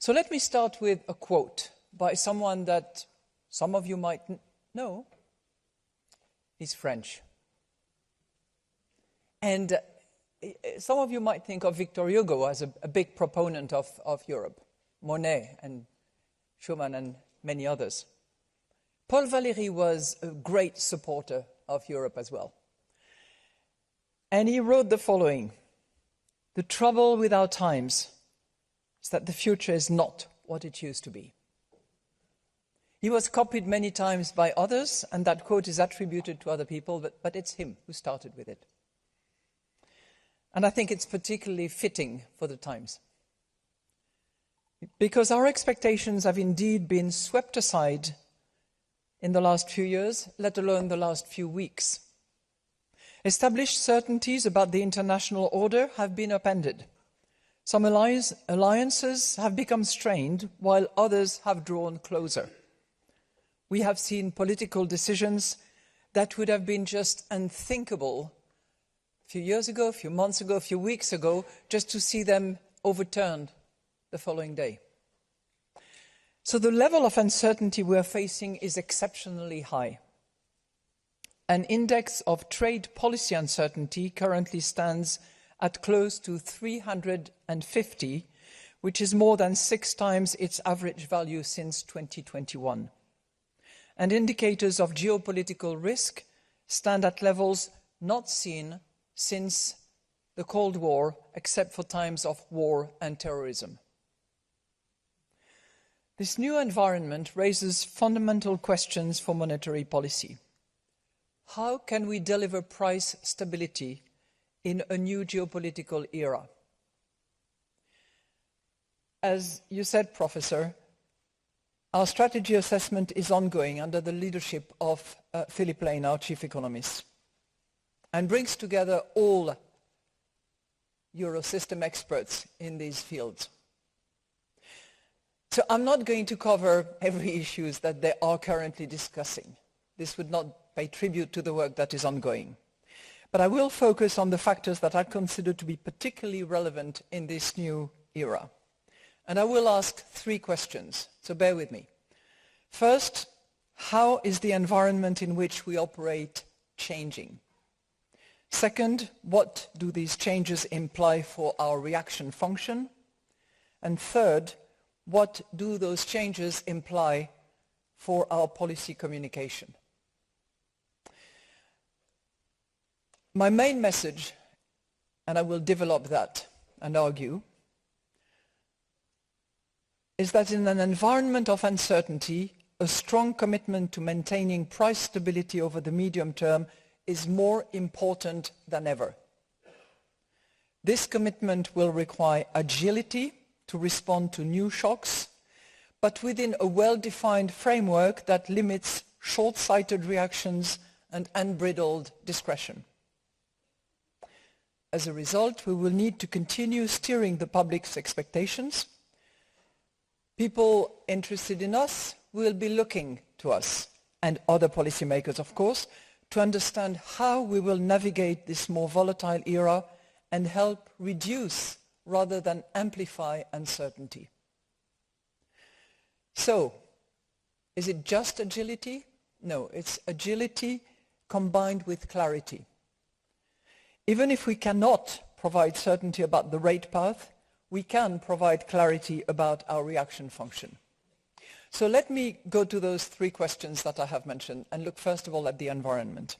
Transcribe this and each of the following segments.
So let me start with a quote by someone that some of you might know. He's French. And some of you might think of Victor Hugo as a big proponent of Europe, Monet and Schumann and many others. Paul Valéry was a great supporter of Europe as well. And he wrote the following: "The trouble with our times is that the future is not what it used to be." He was copied many times by others, and that quote is attributed to other people, but it's him who started with it. And I think it's particularly fitting for the times, because our expectations have indeed been swept aside in the last few years, let alone the last few weeks. Established certainties about the international order have been upended. Some alliances have become strained, while others have drawn closer. We have seen political decisions that would have been just unthinkable a few years ago, a few months ago, a few weeks ago, just to see them overturned the following day. So the level of uncertainty we are facing is exceptionally high. An index of trade policy uncertainty currently stands at close to 350, which is more than 6 times its average value since 2021. And indicators of geopolitical risk stand at levels not seen since the Cold War, except for times of war and terrorism. This new environment raises fundamental questions for monetary policy. How can we deliver price stability in a new geopolitical era? As you said, Professor, our strategy assessment is ongoing under the leadership of Philip Lane, our chief economist, and brings together all Eurosystem experts in these fields. So I'm not going to cover every issue that they are currently discussing. This would not pay tribute to the work that is ongoing. But I will focus on the factors that I consider to be particularly relevant in this new era. And I will ask 3 questions, so bear with me. First, how is the environment in which we operate changing? Second, what do these changes imply for our reaction function? And third, what do those changes imply for our policy communication? My main message, and I will develop that and argue, is that in an environment of uncertainty, a strong commitment to maintaining price stability over the medium term is more important than ever. This commitment will require agility to respond to new shocks, but within a well-defined framework that limits short-sighted reactions and unbridled discretion. As a result, we will need to continue steering the public's expectations. People interested in us will be looking to us, and other policymakers, of course, to understand how we will navigate this more volatile era and help reduce rather than amplify uncertainty. So, is it just agility? No, it's agility combined with clarity. Even if we cannot provide certainty about the rate path, we can provide clarity about our reaction function. So let me go to those 3 questions that I have mentioned and look first of all at the environment.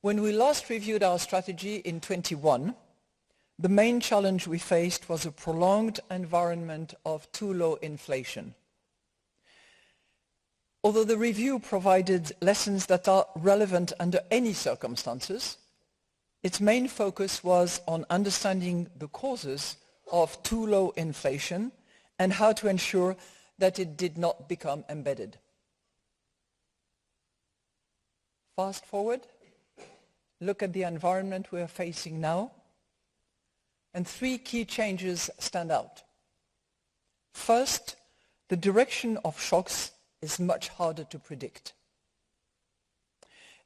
When we last reviewed our strategy in 2021, the main challenge we faced was a prolonged environment of too low inflation. Although the review provided lessons that are relevant under any circumstances, its main focus was on understanding the causes of too low inflation and how to ensure that it did not become embedded. Fast forward, look at the environment we are facing now, and 3 key changes stand out. First, the direction of shocks is much harder to predict.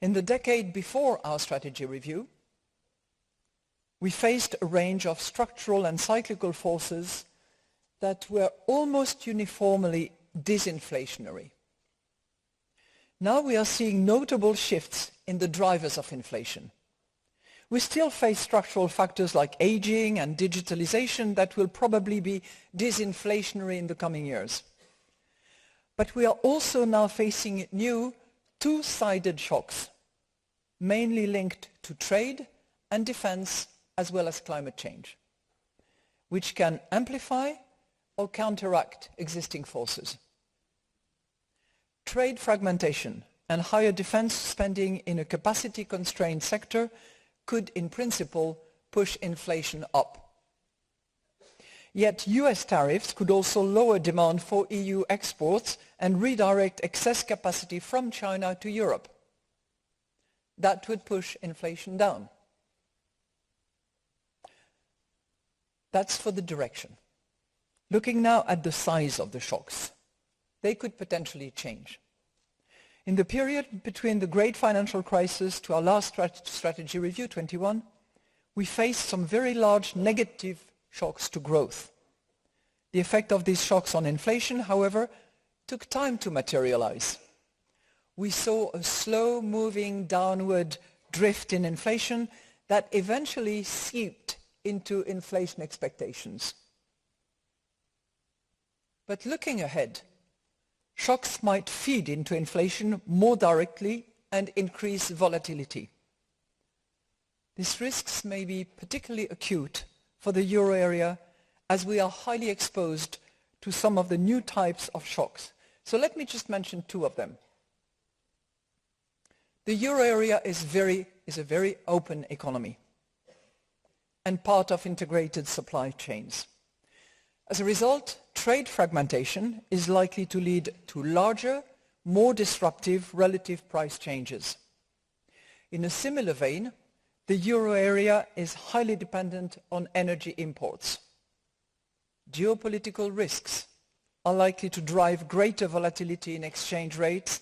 In the decade before our strategy review, we faced a range of structural and cyclical forces that were almost uniformly disinflationary. Now we are seeing notable shifts in the drivers of inflation. We still face structural factors like aging and digitalization that will probably be disinflationary in the coming years. But we are also now facing new two-sided shocks, mainly linked to trade and defense as well as climate change, which can amplify or counteract existing forces. Trade fragmentation and higher defense spending in a capacity-constrained sector could, in principle, push inflation up. Yet US tariffs could also lower demand for EU exports and redirect excess capacity from China to Europe. That would push inflation down. That's for the direction. Looking now at the size of the shocks, they could potentially change. In the period between the great financial crisis to our last strategy review, 21, we faced some very large negative shocks to growth. The effect of these shocks on inflation, however, took time to materialize. We saw a slow-moving downward drift in inflation that eventually seeped into inflation expectations. But looking ahead, shocks might feed into inflation more directly and increase volatility. These risks may be particularly acute for the euro area as we are highly exposed to some of the new types of shocks. So let me just mention two of them. The euro area is a very open economy and part of integrated supply chains. As a result, trade fragmentation is likely to lead to larger, more disruptive relative price changes. In a similar vein, the euro area is highly dependent on energy imports. Geopolitical risks are likely to drive greater volatility in exchange rates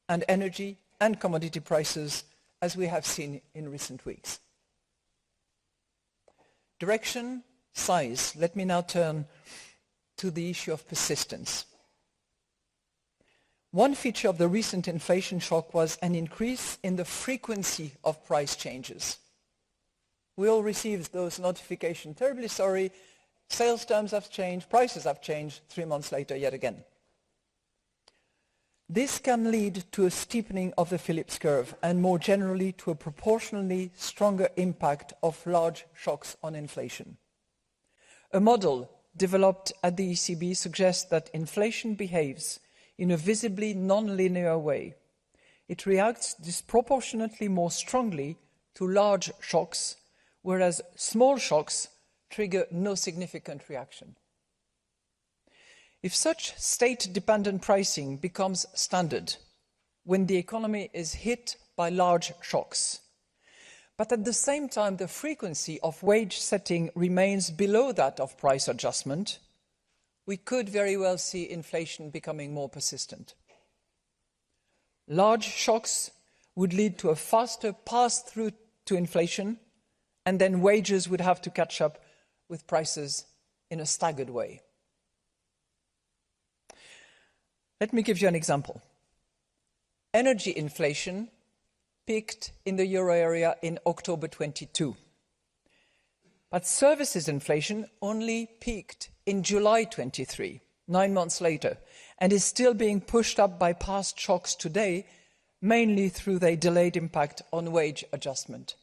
and energy and commodity prices, as we have seen in recent weeks. Direction, size. Let me now turn to the issue of persistence. One feature of the recent inflation shock was an increase in the frequency of price changes. We all received those notifications, terribly sorry, sales terms have changed, prices have changed, 3 months later yet again. This can lead to a steepening of the Phillips curve and more generally to a proportionally stronger impact of large shocks on inflation. A model developed at the ECB suggests that inflation behaves in a visibly non-linear way. It reacts disproportionately more strongly to large shocks, whereas small shocks trigger no significant reaction. If such state-dependent pricing becomes standard when the economy is hit by large shocks, but at the same time the frequency of wage setting remains below that of price adjustment, we could very well see inflation becoming more persistent. Large shocks would lead to a faster pass-through to inflation, and then wages would have to catch up with prices in a staggered way. Let me give you an example. Energy inflation peaked in the euro area in October 22. But services inflation only peaked in July 23, 9 months later, and is still being pushed up by past shocks today, mainly through their delayed impact on wage adjustment.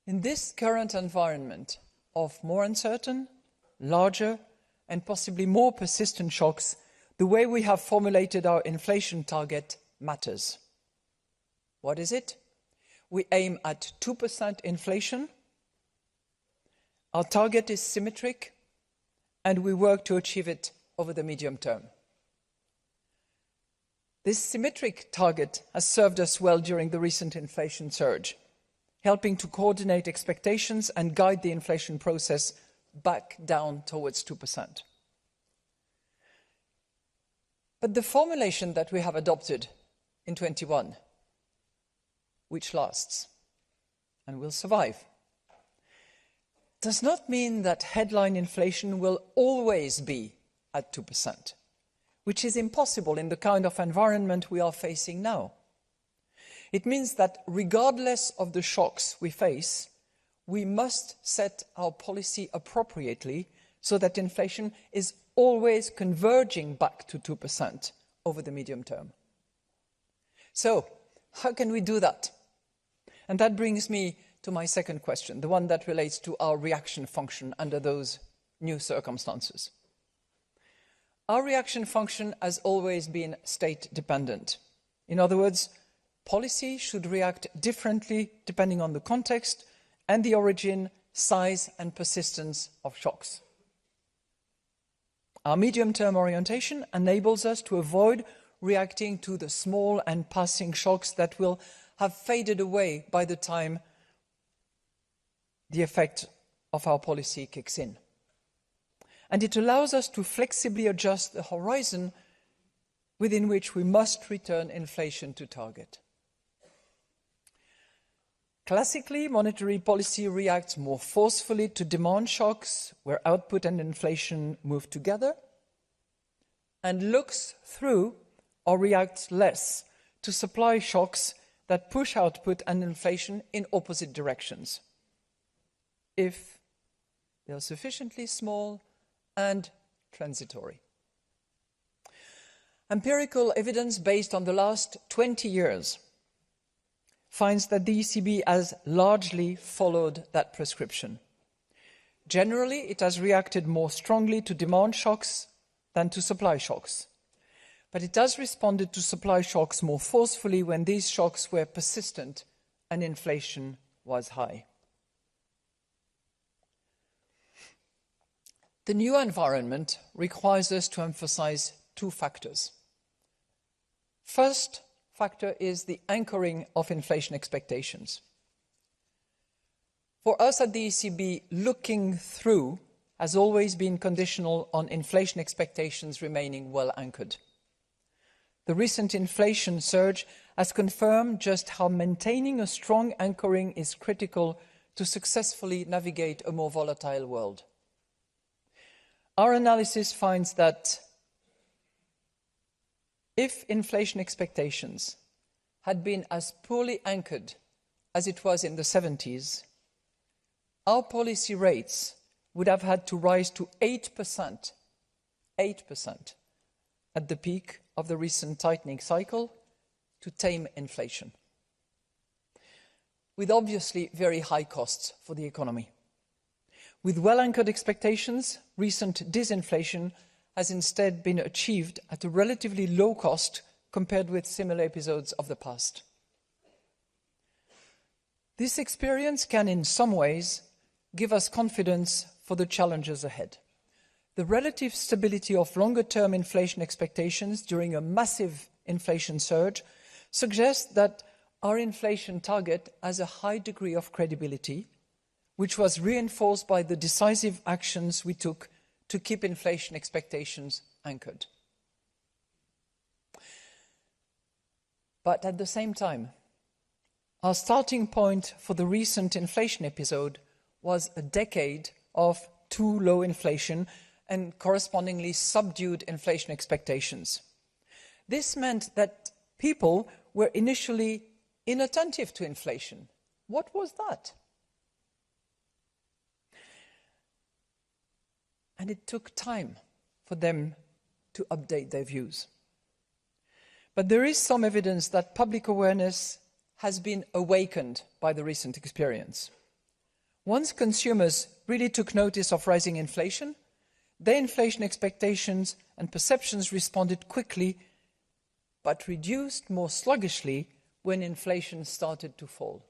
In this current environment of more uncertain, larger, and possibly more persistent shocks, the way we have formulated our inflation target matters. What is it? We aim at 2% inflation. Our target is symmetric, and we work to achieve it over the medium term. This symmetric target has served us well during the recent inflation surge, helping to coordinate expectations and guide the inflation process back down towards 2%. But the formulation that we have adopted in 21, which lasts and will survive, does not mean that headline inflation will always be at 2%, which is impossible in the kind of environment we are facing now. It means that regardless of the shocks we face, we must set our policy appropriately so that inflation is always converging back to 2% over the medium term. So, how can we do that? And that brings me to my second question, the one that relates to our reaction function under those new circumstances. Our reaction function has always been state-dependent. In other words, policy should react differently depending on the context and the origin, size, and persistence of shocks. Our medium-term orientation enables us to avoid reacting to the small and passing shocks that will have faded away by the time the effect of our policy kicks in. And it allows us to flexibly adjust the horizon within which we must return inflation to target. Classically, monetary policy reacts more forcefully to demand shocks where output and inflation move together, and looks through or reacts less to supply shocks that push output and inflation in opposite directions, if they are sufficiently small and transitory. Empirical evidence based on the last 20 years finds that the ECB has largely followed that prescription. Generally, it has reacted more strongly to demand shocks than to supply shocks. But it has responded to supply shocks more forcefully when these shocks were persistent and inflation was high. The new environment requires us to emphasize two factors. First factor is the anchoring of inflation expectations. For us at the ECB, looking through has always been conditional on inflation expectations remaining well anchored. The recent inflation surge has confirmed just how maintaining a strong anchoring is critical to successfully navigate a more volatile world. Our analysis finds that if inflation expectations had been as poorly anchored as it was in the 70s, our policy rates would have had to rise to 8% at the peak of the recent tightening cycle to tame inflation, with obviously very high costs for the economy. With well-anchored expectations, recent disinflation has instead been achieved at a relatively low cost compared with similar episodes of the past. This experience can, in some ways, give us confidence for the challenges ahead. The relative stability of longer-term inflation expectations during a massive inflation surge suggests that our inflation target has a high degree of credibility, which was reinforced by the decisive actions we took to keep inflation expectations anchored. But at the same time, our starting point for the recent inflation episode was a decade of too low inflation and correspondingly subdued inflation expectations. This meant that people were initially inattentive to inflation. What was that? And it took time for them to update their views. But there is some evidence that public awareness has been awakened by the recent experience. Once consumers really took notice of rising inflation, their inflation expectations and perceptions responded quickly, but reduced more sluggishly when inflation started to fall.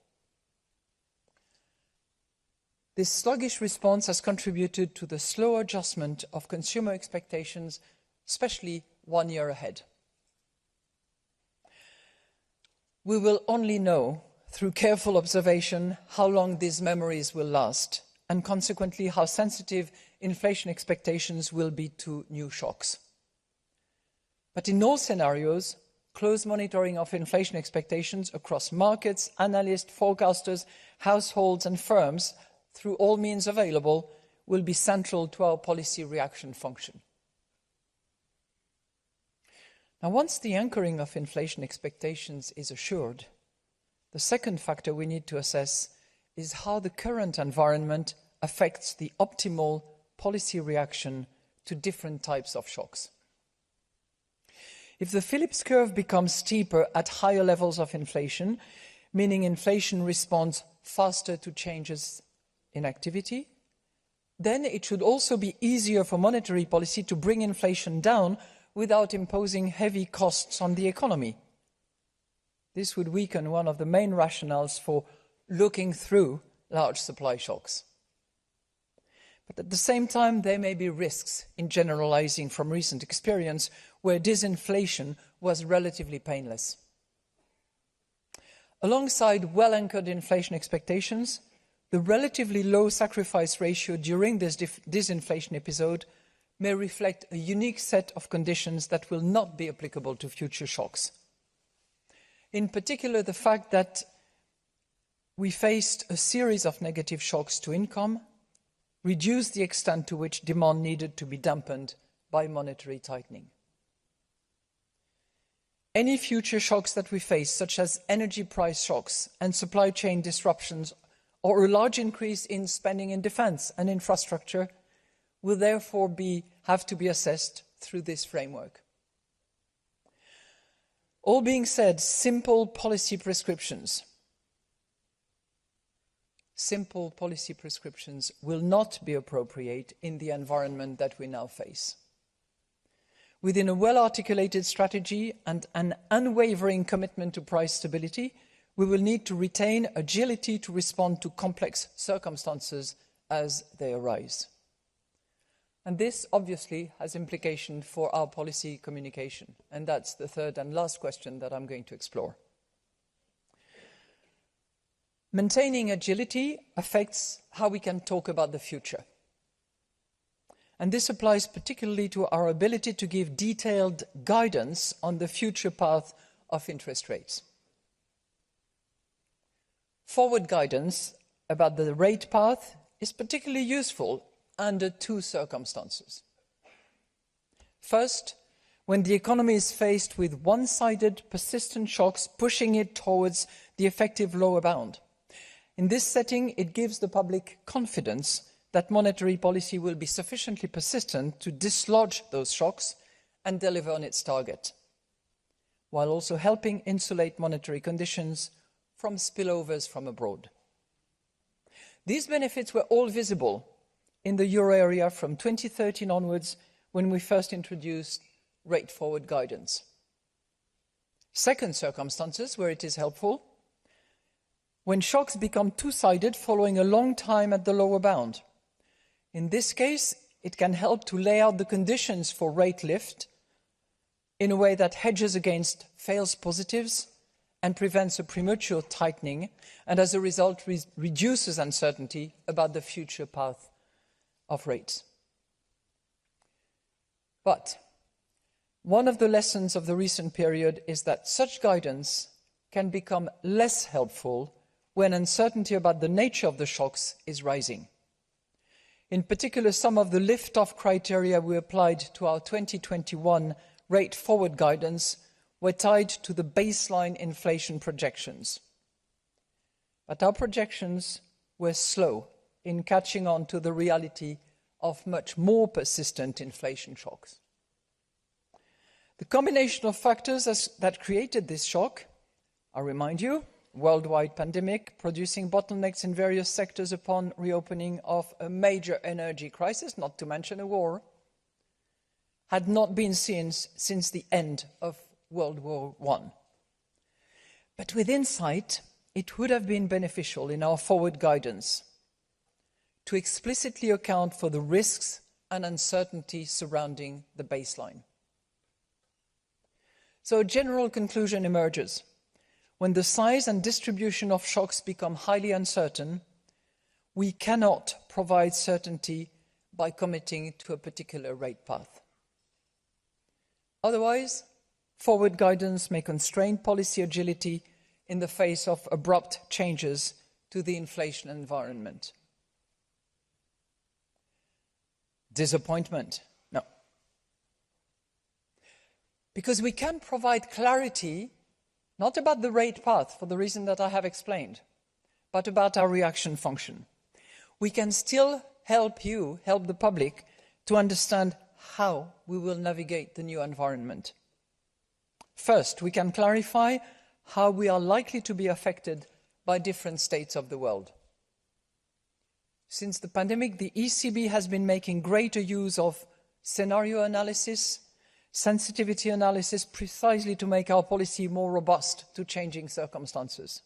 This sluggish response has contributed to the slow adjustment of consumer expectations, especially 1 year ahead. We will only know through careful observation how long these memories will last, and consequently how sensitive inflation expectations will be to new shocks. But in all scenarios, close monitoring of inflation expectations across markets, analysts, forecasters, households and firms through all means available, will be central to our policy reaction function. Now, once the anchoring of inflation expectations is assured, the second factor we need to assess is how the current environment affects the optimal policy reaction to different types of shocks. If the Phillips curve becomes steeper at higher levels of inflation, meaning inflation responds faster to changes in activity, then it should also be easier for monetary policy to bring inflation down without imposing heavy costs on the economy. This would weaken one of the main rationales for looking through large supply shocks. But at the same time, there may be risks in generalizing from recent experience where disinflation was relatively painless. Alongside well-anchored inflation expectations, the relatively low sacrifice ratio during this disinflation episode may reflect a unique set of conditions that will not be applicable to future shocks. In particular, the fact that we faced a series of negative shocks to income reduced the extent to which demand needed to be dampened by monetary tightening. Any future shocks that we face, such as energy price shocks and supply chain disruptions, or a large increase in spending in defence and infrastructure, will therefore have to be assessed through this framework. All being said, simple policy prescriptions will not be appropriate in the environment that we now face. Within a well-articulated strategy and an unwavering commitment to price stability, we will need to retain agility to respond to complex circumstances as they arise. And this obviously has implications for our policy communication, and that's the third and last question that I'm going to explore. Maintaining agility affects how we can talk about the future. And this applies particularly to our ability to give detailed guidance on the future path of interest rates. Forward guidance about the rate path is particularly useful under two circumstances. First, when the economy is faced with one-sided persistent shocks pushing it towards the effective lower bound. In this setting, it gives the public confidence that monetary policy will be sufficiently persistent to dislodge those shocks and deliver on its target, while also helping insulate monetary conditions from spillovers from abroad. These benefits were all visible in the euro area from 2013 onwards, when we first introduced rate forward guidance. Second circumstances where it is helpful, when shocks become two-sided following a long time at the lower bound. In this case, it can help to lay out the conditions for rate lift in a way that hedges against false positives and prevents a premature tightening, and as a result reduces uncertainty about the future path of rates. But one of the lessons of the recent period is that such guidance can become less helpful when uncertainty about the nature of the shocks is rising. In particular, some of the lift-off criteria we applied to our 2021 rate forward guidance were tied to the baseline inflation projections. But our projections were slow in catching on to the reality of much more persistent inflation shocks. The combination of factors that created this shock, I remind you, worldwide pandemic producing bottlenecks in various sectors upon reopening of a major energy crisis, not to mention a war, had not been seen since the end of World War I. But with insight, it would have been beneficial in our forward guidance to explicitly account for the risks and uncertainty surrounding the baseline. So a general conclusion emerges. When the size and distribution of shocks become highly uncertain, we cannot provide certainty by committing to a particular rate path. Otherwise, forward guidance may constrain policy agility in the face of abrupt changes to the inflation environment. Disappointment? No. Because we can provide clarity, not about the rate path, for the reason that I have explained, but about our reaction function. We can still help you, help the public, to understand how we will navigate the new environment. First, we can clarify how we are likely to be affected by different states of the world. Since the pandemic, the ECB has been making greater use of scenario analysis, sensitivity analysis, precisely to make our policy more robust to changing circumstances.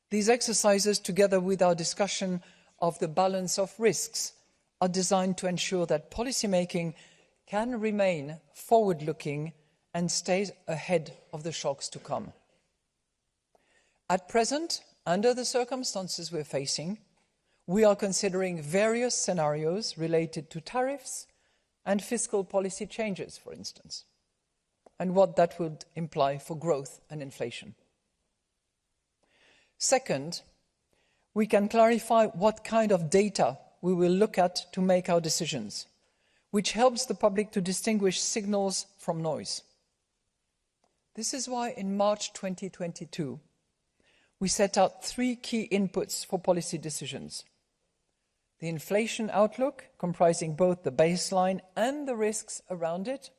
These exercises, together with our discussion of the balance of risks, are designed to ensure that policymaking can remain forward-looking and stay ahead of the shocks to come. At present, under the circumstances we're facing, we are considering various scenarios related to tariffs and fiscal policy changes, for instance, and what that would imply for growth and inflation. Second, we can clarify what kind of data we will look at to make our decisions, which helps the public to distinguish signals from noise. This is why in March 2022, we set out 3 key inputs for policy decisions: the inflation outlook, comprising both the baseline and the risks around it,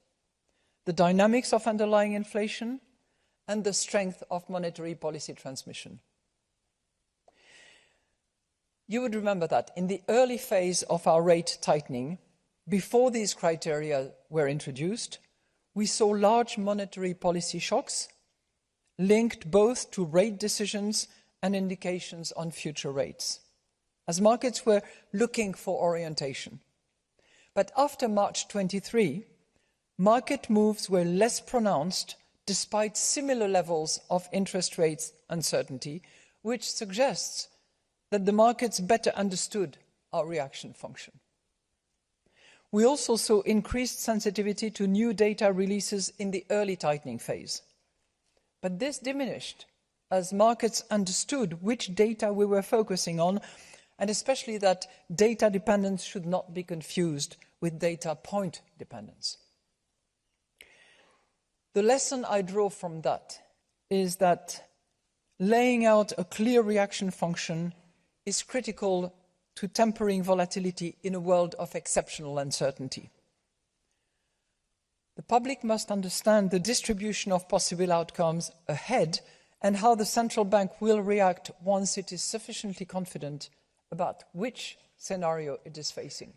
the dynamics of underlying inflation, and the strength of monetary policy transmission. You would remember that in the early phase of our rate tightening, before these criteria were introduced, we saw large monetary policy shocks linked both to rate decisions and indications on future rates, as markets were looking for orientation. But after March 23, market moves were less pronounced despite similar levels of interest rates uncertainty, which suggests that the markets better understood our reaction function. We also saw increased sensitivity to new data releases in the early tightening phase. But this diminished as markets understood which data we were focusing on, and especially that data dependence should not be confused with data point dependence. The lesson I draw from that is that laying out a clear reaction function is critical to tempering volatility in a world of exceptional uncertainty. The public must understand the distribution of possible outcomes ahead and how the central bank will react once it is sufficiently confident about which scenario it is facing.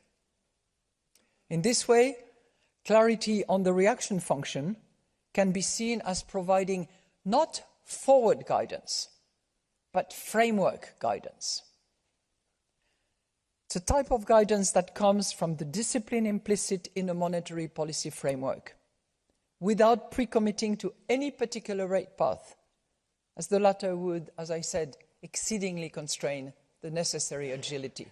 In this way, clarity on the reaction function can be seen as providing not forward guidance, but framework guidance. It's a type of guidance that comes from the discipline implicit in a monetary policy framework, without pre-committing to any particular rate path, as the latter would, as I said, exceedingly constrain the necessary agility.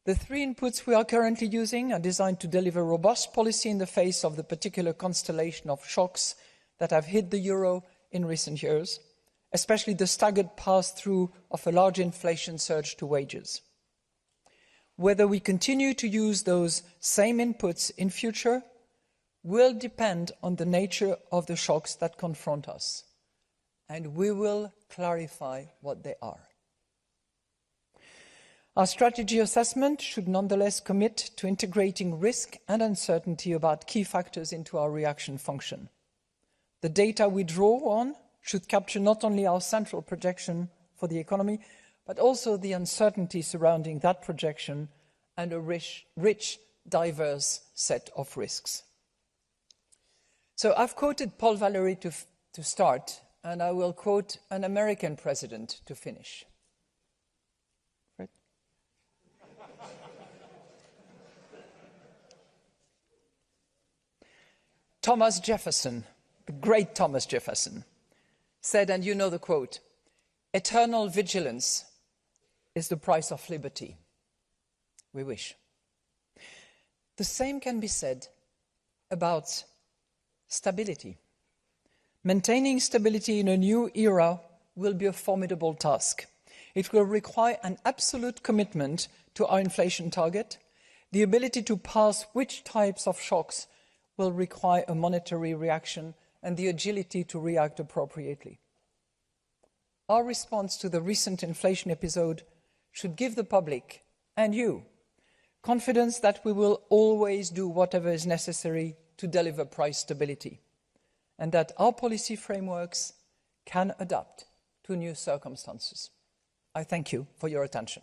The 3 inputs we are currently using are designed to deliver robust policy in the face of the particular constellation of shocks that have hit the euro in recent years, especially the staggered pass-through of a large inflation surge to wages. Whether we continue to use those same inputs in future will depend on the nature of the shocks that confront us, and we will clarify what they are. Our strategy assessment should nonetheless commit to integrating risk and uncertainty about key factors into our reaction function. The data we draw on should capture not only our central projection for the economy, but also the uncertainty surrounding that projection and a rich, diverse set of risks. So I've quoted Paul Valéry to start, and I will quote an American president to finish. Right? Thomas Jefferson, the great Thomas Jefferson, said, and you know the quote, "Eternal vigilance is the price of liberty." We wish. The same can be said about stability. Maintaining stability in a new era will be a formidable task. It will require an absolute commitment to our inflation target, the ability to parse which types of shocks will require a monetary reaction, and the agility to react appropriately. Our response to the recent inflation episode should give the public and you confidence that we will always do whatever is necessary to deliver price stability, and that our policy frameworks can adapt to new circumstances. I thank you for your attention.